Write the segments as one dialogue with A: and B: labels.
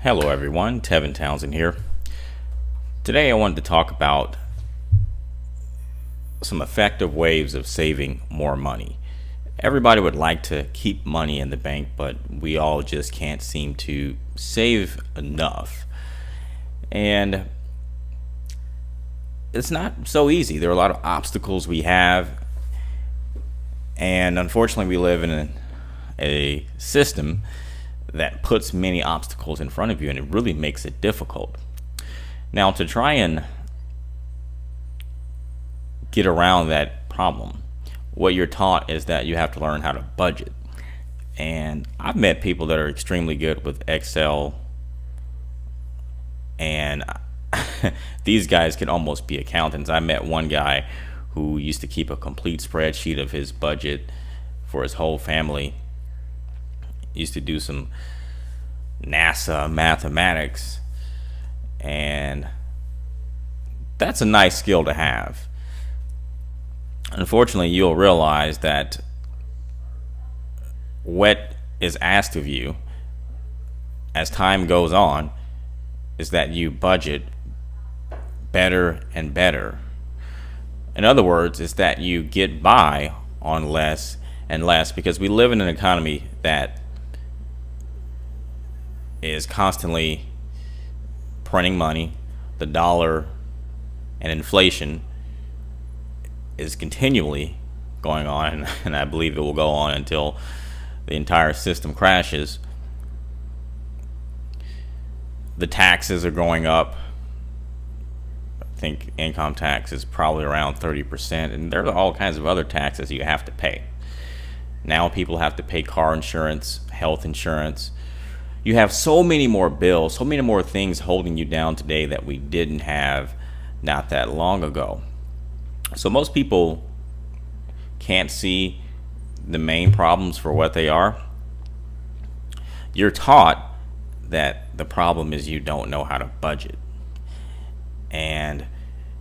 A: Hello everyone, Tevin Townsend here. Today I wanted to talk about some effective ways of saving more money. Everybody would like to keep money in the bank, but we all just can't seem to save enough. And it's not so easy. There are a lot of obstacles we have, and unfortunately we live in a system that puts many obstacles in front of you, and it really makes it difficult. Now, to try and get around that problem, what you're taught is that you have to learn how to budget. And I've met people that are extremely good with Excel, and these guys can almost be accountants. I met one guy who used to keep a complete spreadsheet of his budget for his whole family. Used to do some NASA mathematics, and that's a nice skill to have. Unfortunately, you'll realize that what is asked of you as time goes on is that you budget better and better. In other words, it's that you get by on less and less, because we live in an economy that is constantly printing money. The dollar and inflation is continually going on, and I believe it will go on until the entire system crashes. The taxes are going up. I think income tax is probably around 30%, and there are all kinds of other taxes you have to pay. Now people have to pay car insurance, health insurance. You have so many more bills, so many more things holding you down today that we didn't have not that long ago. So most people can't see the main problems for what they are. You're taught that the problem is you don't know how to budget. And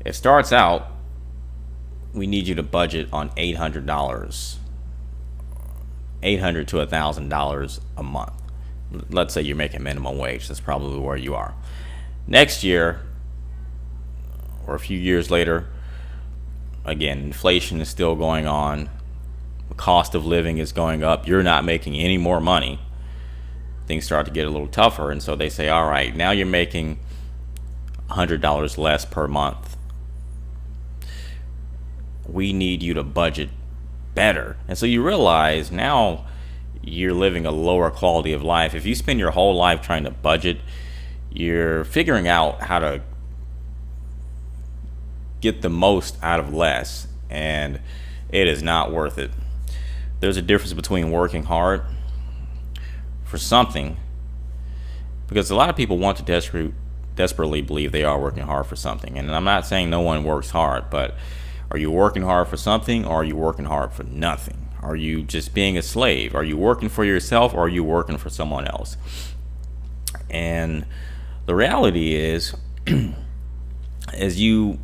A: it starts out, we need you to budget on $800 to $1,000 a month. Let's say you're making minimum wage. That's probably where you are. Next year, or a few years later, again, inflation is still going on. The cost of living is going up. You're not making any more money. Things start to get a little tougher, and so they say, all right, now you're making $100 less per month. We need you to budget better. And so you realize now you're living a lower quality of life. If you spend your whole life trying to budget, you're figuring out how to get the most out of less, and it is not worth it. There's a difference between working hard for something, because a lot of people want to desperately believe they are working hard for something. And I'm not saying no one works hard, but are you working hard for something, or are you working hard for nothing? Are you just being a slave? Are you working for yourself, or are you working for someone else? And the reality is, you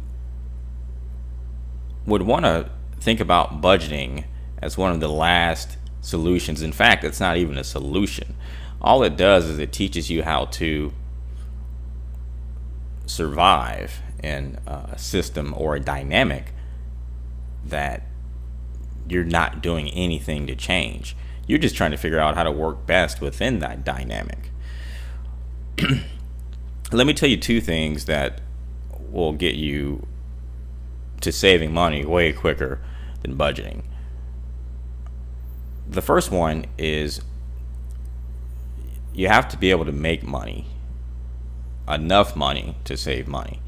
A: would want to think about budgeting as one of the last solutions. In fact, it's not even a solution. All it does is it teaches you how to survive in a system or a dynamic that you're not doing anything to change. You're just trying to figure out how to work best within that dynamic. Let me tell you two things that will get you to saving money way quicker than budgeting. The first one is you have to be able to make money, enough money to save money.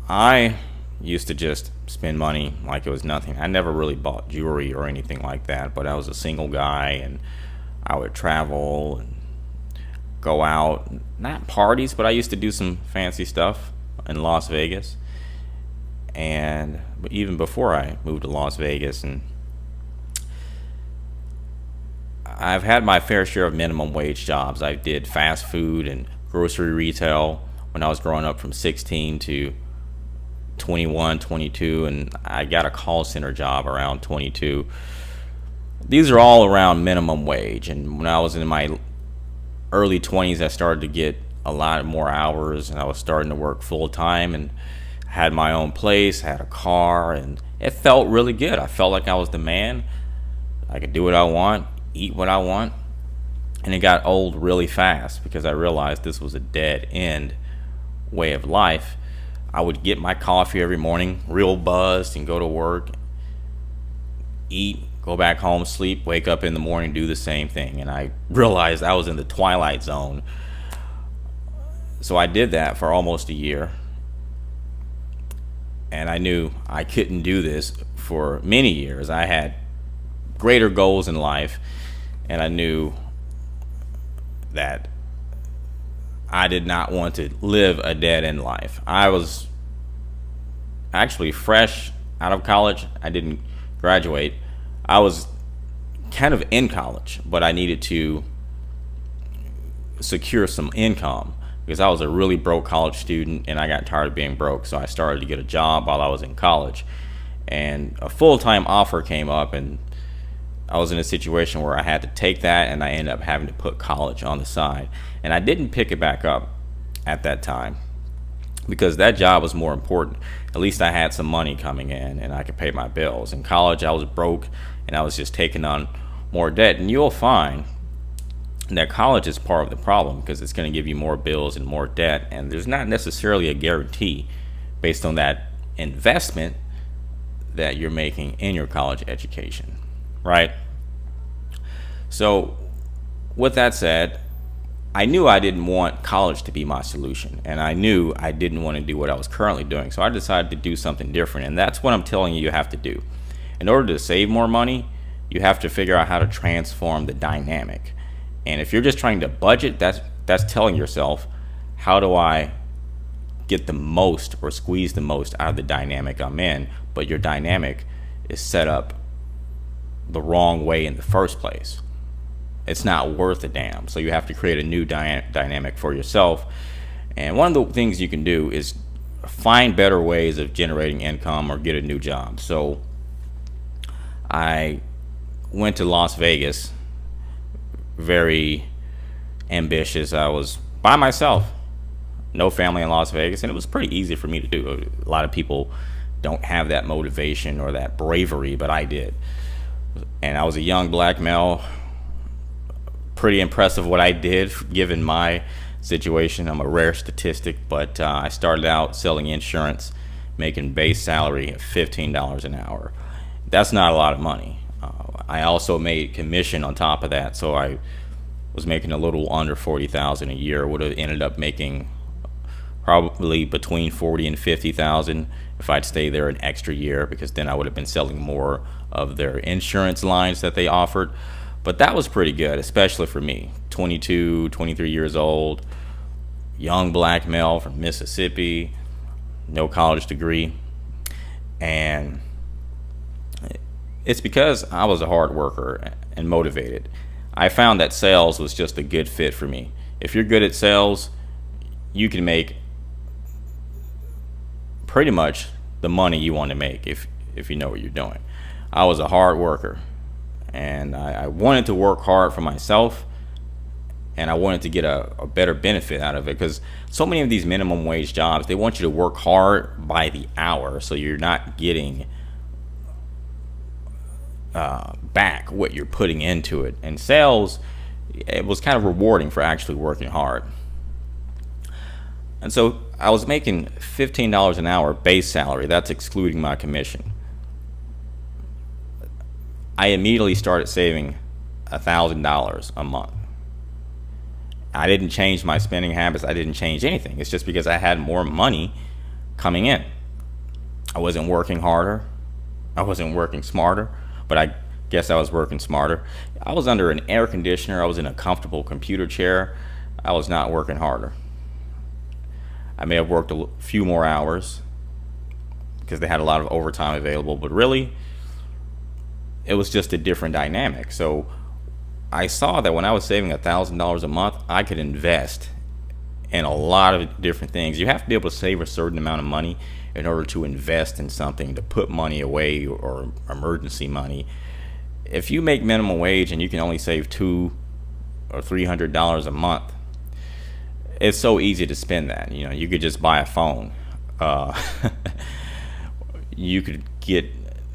A: I used to just spend money like it was nothing. I never really bought jewelry or anything like that, but I was a single guy, and I would travel and go out, not parties, but I used to do some fancy stuff in Las Vegas. And even before I moved to Las Vegas, and I've had my fair share of minimum wage jobs. I did fast food and grocery retail when I was growing up from 16 to 21, 22, and I got a call center job around 22. These are all around minimum wage. And when I was in my early 20s, I started to get a lot more hours, and I was starting to work full time, and had my own place, had a car, and it felt really good. I felt like I was the man. I could do what I want, eat what I want. And it got old really fast because I realized this was a dead end way of life. I would get my coffee every morning, real buzzed, and go to work, eat, go back home, sleep, wake up in the morning, do the same thing. And I realized I was in the twilight zone. So I did that for almost a year. And I knew I couldn't do this for many years. I had greater goals in life, and I knew that I did not want to live a dead-end life. I was actually fresh out of college. I didn't graduate. I was kind of in college, but I needed to secure some income because I was a really broke college student, and I got tired of being broke. So I started to get a job while I was in college, and a full-time offer came up, and I was in a situation where I had to take that, and I ended up having to put college on the side. And I didn't pick it back up at that time because that job was more important. At least I had some money coming in and I could pay my bills. In college, I was broke, and I was just taking on more debt. And you'll find that college is part of the problem because it's going to give you more bills and more debt, and there's not necessarily a guarantee based on that investment that you're making in your college education, right? So with that said, I knew I didn't want college to be my solution, and I knew I didn't want to do what I was currently doing. So I decided to do something different, and that's what I'm telling you have to do. In order to save more money, you have to figure out how to transform the dynamic. And if you're just trying to budget, that's telling yourself, how do I get the most or squeeze the most out of the dynamic I'm in? But your dynamic is set up the wrong way in the first place. It's not worth a damn. So you have to create a new dynamic for yourself. And one of the things you can do is find better ways of generating income or get a new job. So I went to Las Vegas, very ambitious. I was by myself, no family in Las Vegas, and it was pretty easy for me to do. A lot of people don't have that motivation or that bravery, but I did. And I was a young black male. Pretty impressive what I did given my situation. I'm a rare statistic, but I started out selling insurance, making base salary of $15 an hour. That's not a lot of money. I also made commission on top of that, so I was making a little under $40,000 a year. Would have ended up making probably between $40,000 and $50,000 if I'd stayed there an extra year, because then I would have been selling more of their insurance lines that they offered. But that was pretty good, especially for me, 22, 23 years old, young black male from Mississippi, no college degree. And it's because I was a hard worker and motivated. I found that sales was just a good fit for me. If you're good at sales, you can make pretty much the money you want to make if you know what you're doing. I was a hard worker, and I wanted to work hard for myself, and I wanted to get a better benefit out of it, because so many of these minimum wage jobs, they want you to work hard by the hour, so you're not getting back what you're putting into it. And sales, it was kind of rewarding for actually working hard. And so I was making $15 an hour base salary. That's excluding my commission. I immediately started saving $1,000 a month. I didn't change my spending habits. I didn't change anything. It's just because I had more money coming in. I wasn't working harder. I wasn't working smarter, but I guess I was working smarter. I was under an air conditioner. I was in a comfortable computer chair. I was not working harder. I may have worked a few more hours because they had a lot of overtime available, but really, it was just a different dynamic. So I saw that when I was saving $1,000 a month, I could invest in a lot of different things. You have to be able to save a certain amount of money in order to invest in something, to put money away or emergency money. If you make minimum wage and you can only save $200 or $300 a month. It's so easy to spend that. You could just buy a phone. Uh, you could get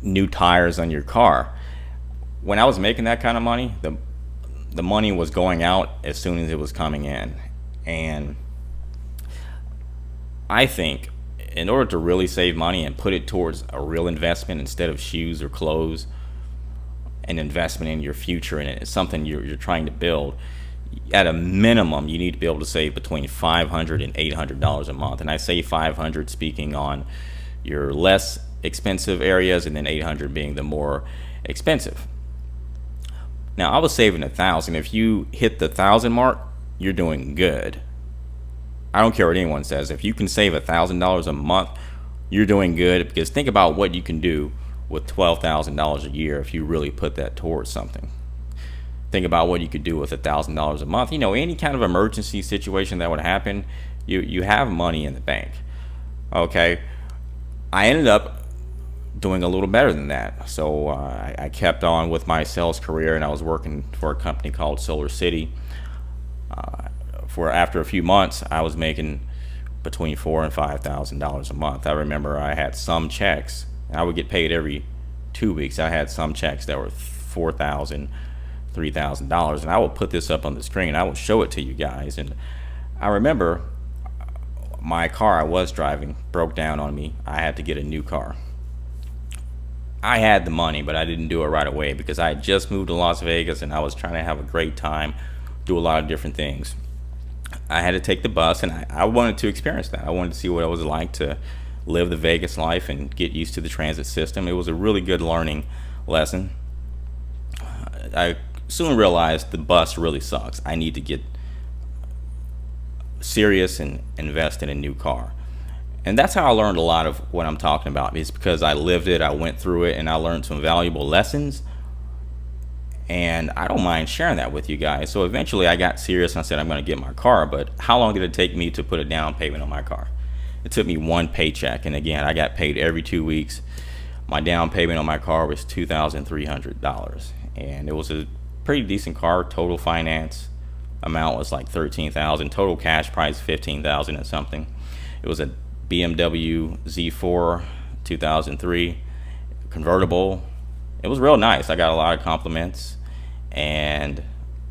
A: new tires on your car. When I was making that kind of money, the money was going out as soon as it was coming in. And I think in order to really save money and put it towards a real investment instead of shoes or clothes, an investment in your future, and it's something you're trying to build, at a minimum you need to be able to save between $500 and $800 a month. And I say 500 speaking on your less expensive areas, and then 800 being the more expensive. Now, I was saving 1,000. If you hit the 1,000 mark, you're doing good. I don't care what anyone says. If you can save $1,000 a month, you're doing good, because think about what you can do with $12,000 a year if you really put that towards something. Think about what you could do with $1,000 a month. Any kind of emergency situation that would happen, you have money in the bank. Okay, I ended up doing a little better than that. So I kept on with my sales career, and I was working for a company called Solar City. For after a few months, I was making between $4,000 and $5,000 a month. I remember I had some checks. I would get paid every 2 weeks. I had some checks that were $4,000, $3,000, and I will put this up on the screen. I will show it to you guys. And I remember my car I was driving broke down on me. I had to get a new car. I had the money, but I didn't do it right away because I had just moved to Las Vegas and I was trying to have a great time, do a lot of different things. I had to take the bus, and I wanted to experience that. I wanted to see what it was like to live the Vegas life and get used to the transit system. It was a really good learning lesson. I soon realized the bus really sucks. I need to get serious and invest in a new car. And that's how I learned a lot of what I'm talking about. It's because I lived it, I went through it, and I learned some valuable lessons. And I don't mind sharing that with you guys. So eventually I got serious and I said I'm going to get my car. But how long did it take me to put a down payment on my car? It took me one paycheck. And again, I got paid every 2 weeks. My down payment on my car was $2,300. And it was a pretty decent car. Total finance amount was like $13,000. Total cash price $15,000 and something. It was a BMW Z4 2003 convertible. It was real nice. I got a lot of compliments. And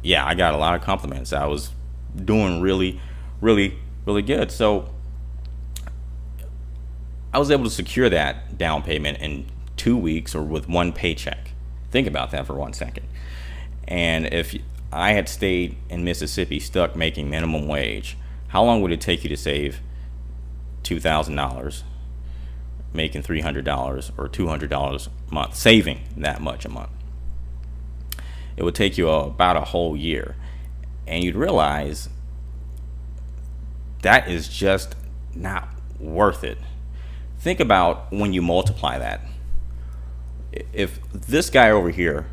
A: yeah, I got a lot of compliments. I was doing really, really, really good. So I was able to secure that down payment in 2 weeks or with one paycheck. Think about that for 1 second. And if I had stayed in Mississippi stuck making minimum wage, how long would it take you to save $2,000, making $300 or $200 a month, saving that much a month? It would take you about a whole year. And you'd realize that is just not worth it. Think about when you multiply that. If this guy over here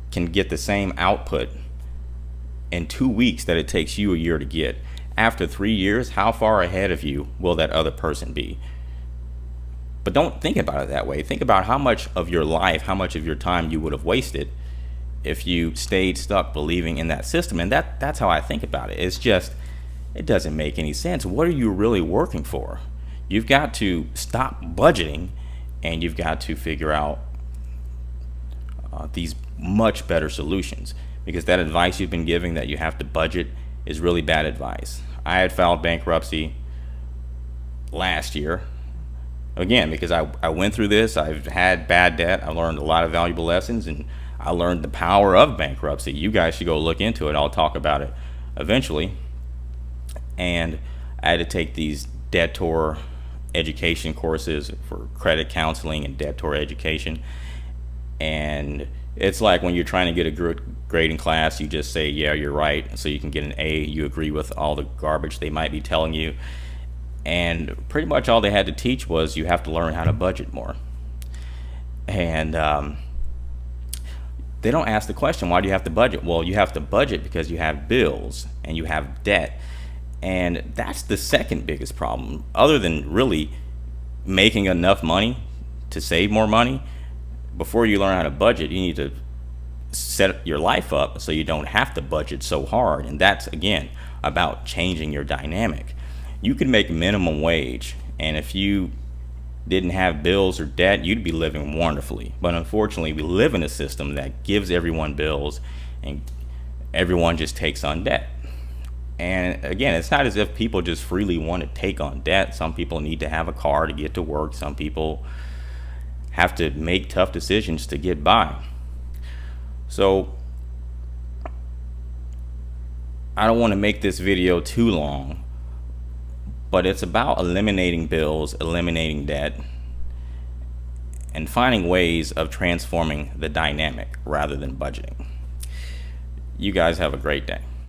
A: can get the same output in 2 weeks that it takes you a year to get, after 3 years, how far ahead of you will that other person be? But don't think about it that way. Think about how much of your life, how much of your time you would have wasted if you stayed stuck believing in that system. And that's how I think about it. It's just, it doesn't make any sense. What are you really working for? You've got to stop budgeting, and you've got to figure out these much better solutions, because that advice you've been giving that you have to budget is really bad advice. I had filed bankruptcy last year, again, because I went through this. I've had bad debt. I learned a lot of valuable lessons, and I learned the power of bankruptcy. You guys should go look into it. I'll talk about it eventually. And I had to take these debtor education courses for credit counseling and debtor education. And it's like when you're trying to get a good grade in class, you just say, yeah, you're right, so you can get an A. You agree with all the garbage they might be telling you. And pretty much all they had to teach was you have to learn how to budget more. And they don't ask the question, why do you have to budget? Well, you have to budget because you have bills and you have debt. And that's the second biggest problem. Other than really making enough money to save more money, before you learn how to budget, you need to set your life up so you don't have to budget so hard. And that's, again, about changing your dynamic. You could make minimum wage, and if you didn't have bills or debt, you'd be living wonderfully. But unfortunately, we live in a system that gives everyone bills and everyone just takes on debt. And again, it's not as if people just freely want to take on debt. Some people need to have a car to get to work. Some people have to make tough decisions to get by. So I don't want to make this video too long, but it's about eliminating bills, eliminating debt, and finding ways of transforming the dynamic rather than budgeting. You guys have a great day.